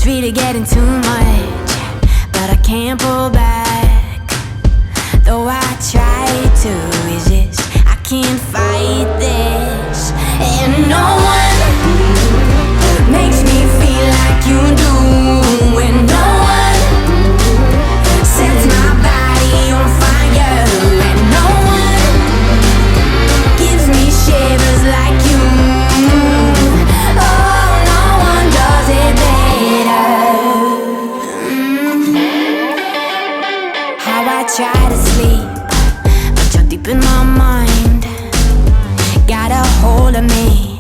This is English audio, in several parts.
It's really getting too much, but I can't pull back. Though I try to resist, I can't fight this. And no one makes me feel like you do. And no one sets my body on fire. And no one gives me shivers like you. Oh, no one does it better. How I try to sleep, but you're deep in my mind. Got a hold of me.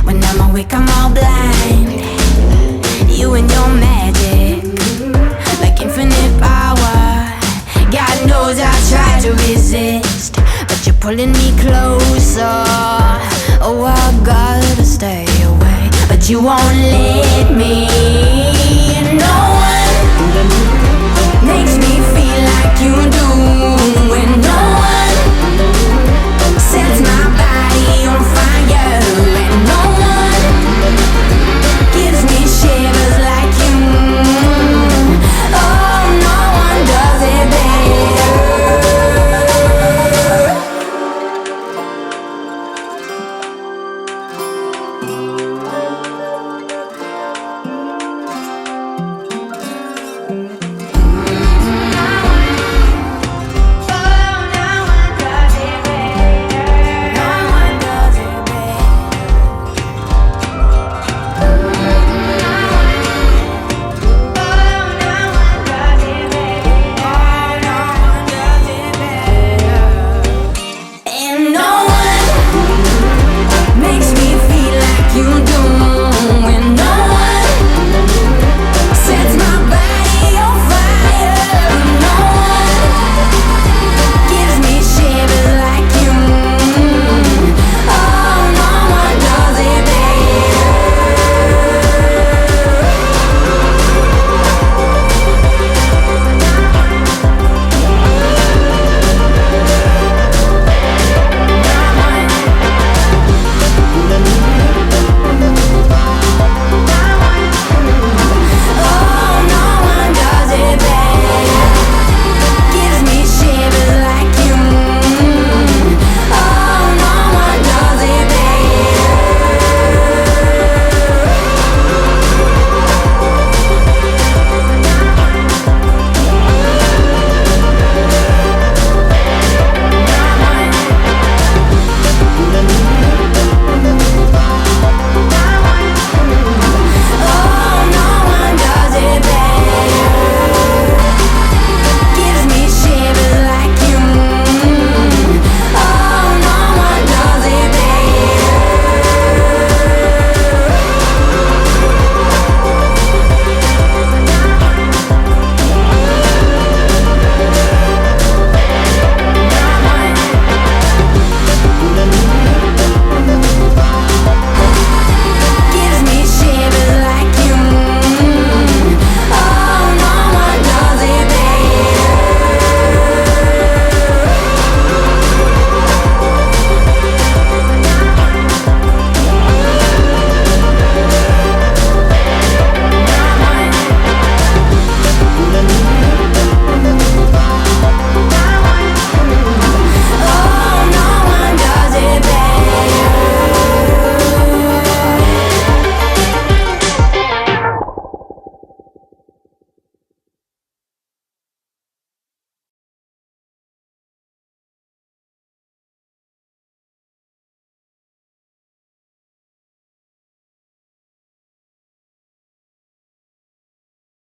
When I'm awake, I'm all blind. You and your magic, like infinite power. God knows I try to resist, but you're pulling me closer. Oh, I gotta stay away, but you won't let